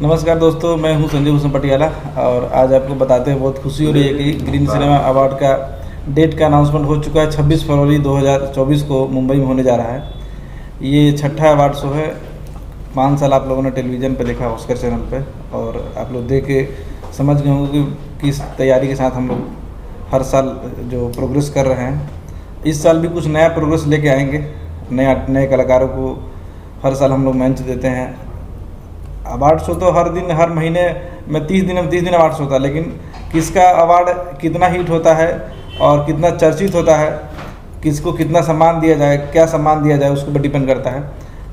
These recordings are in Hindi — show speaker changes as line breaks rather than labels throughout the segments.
नमस्कार दोस्तों, मैं हूं संजय भूषण पटियाला और आज आपको बताते हैं बहुत खुशी हो रही है कि ग्रीन सिनेमा अवार्ड का डेट का अनाउंसमेंट हो चुका है। 26 फरवरी 2024 को मुंबई में होने जा रहा है। ये छठा अवार्ड शो है। 5 साल आप लोगों ने टेलीविज़न पे देखा, ऑस्कर चैनल पे, और आप लोग देख के समझ गए होंगे कि किस तैयारी के साथ हम लोग हर साल जो प्रोग्रेस कर रहे हैं। इस साल भी कुछ नया प्रोग्रेस लेके आएंगे। नए कलाकारों को हर साल हम लोग मंच देते हैं। अवार्ड शो तो हर दिन हर महीने में 30 दिन अवार्ड शो होता है, लेकिन किसका अवार्ड कितना हिट होता है और कितना चर्चित होता है, किसको कितना सम्मान दिया जाए, क्या सम्मान दिया जाए, उसको पर डिपेंड करता है।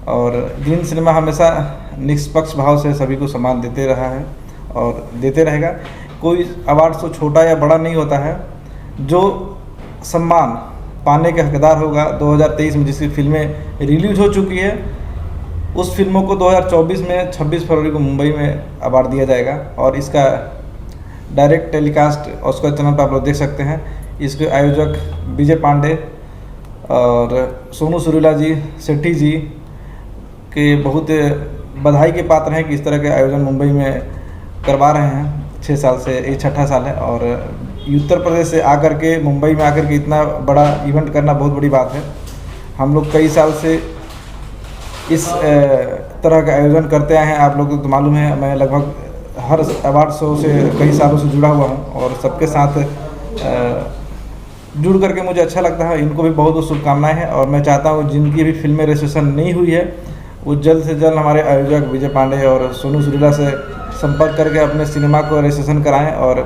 और ग्रीन सिनेमा हमेशा निष्पक्ष भाव से सभी को सम्मान देते रहा है और देते रहेगा। कोई अवार्ड शो छोटा या बड़ा नहीं होता है। जो सम्मान पाने के हकदार होगा, 2023 में जिसकी फिल्में रिलीज हो चुकी है, उस फिल्मों को 2024 में 26 फरवरी को मुंबई में अवार्ड दिया जाएगा। और इसका डायरेक्ट टेलीकास्ट ऑस्कर चैनल पर आप लोग देख सकते हैं। इसके आयोजक विजय पांडे और सोनू सूरीला जी, सेठी जी के बहुत बधाई के पात्र हैं कि इस तरह के आयोजन मुंबई में करवा रहे हैं। 6 साल से ये छठा साल है और उत्तर प्रदेश से आकर के मुंबई में आकर के इतना बड़ा इवेंट करना बहुत बड़ी बात है। हम लोग कई साल से इस तरह का आयोजन करते आए हैं। आप लोगों को तो मालूम है, मैं लगभग हर अवार्ड शो से कई सालों से जुड़ा हुआ हूं और सबके साथ जुड़ करके मुझे अच्छा लगता है। इनको भी बहुत बहुत शुभकामनाएं हैं और मैं चाहता हूं जिनकी भी फिल्में रजिस्ट्रेशन नहीं हुई है वो जल्द से जल्द हमारे आयोजक विजय पांडे और सोनू सूरीला से संपर्क करके अपने सिनेमा को रजिस्ट्रेशन कराएँ और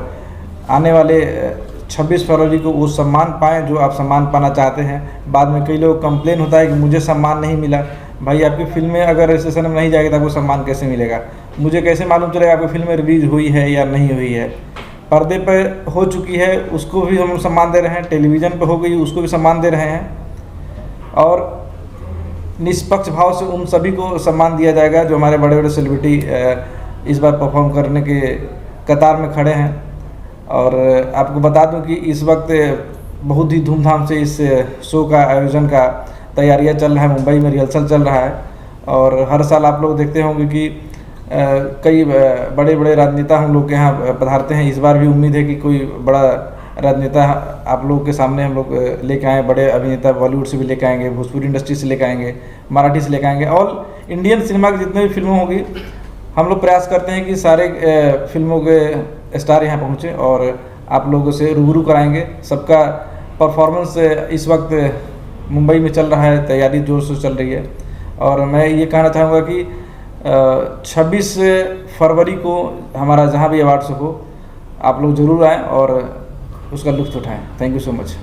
आने वाले 26 फरवरी को वो सम्मान पाएँ जो आप सम्मान पाना चाहते हैं। बाद में कई लोग कंप्लेन होता है कि मुझे सम्मान नहीं मिला। भाई, आपकी फिल्में अगर रजिस्ट्रेशन में नहीं जाएगी तो आपको सम्मान कैसे मिलेगा? मुझे कैसे मालूम चलेगा आपकी फिल्में रिलीज हुई है या नहीं हुई है? पर्दे पर हो चुकी है उसको भी हम सम्मान दे रहे हैं, टेलीविज़न पर हो गई उसको भी सम्मान दे रहे हैं और निष्पक्ष भाव से उन सभी को सम्मान दिया जाएगा जो हमारे बड़े बड़े सेलिब्रिटी इस बार परफॉर्म करने के कतार में खड़े हैं। और आपको बता दूं कि इस वक्त बहुत ही धूमधाम से इस शो का आयोजन का तैयारियां चल रहा है। मुंबई में रिहर्सल चल रहा है और हर साल आप लोग देखते होंगे कि कई बड़े बड़े राजनेता हम लोग के यहाँ पधारते हैं। इस बार भी उम्मीद है कि कोई बड़ा राजनेता आप लोगों के सामने हम लोग लेके आएँ। बड़े अभिनेता बॉलीवुड से भी लेके आएंगे, भोजपुरी इंडस्ट्री से लेके आएंगे, मराठी से लेके आएंगे। ऑल इंडियन सिनेमा की जितने भी फिल्में होगी हम लोग प्रयास करते हैं कि सारे फिल्मों के स्टार यहाँ पहुँचे और आप लोगों से रूबरू कराएंगे। सबका परफॉर्मेंस इस वक्त मुंबई में चल रहा है, तैयारी जोर से चल रही है। और मैं ये कहना चाहूँगा कि 26 फरवरी को हमारा जहाँ भी अवार्ड्स हो आप लोग ज़रूर आएँ और उसका लुत्फ़ उठाएँ। Thank you so much.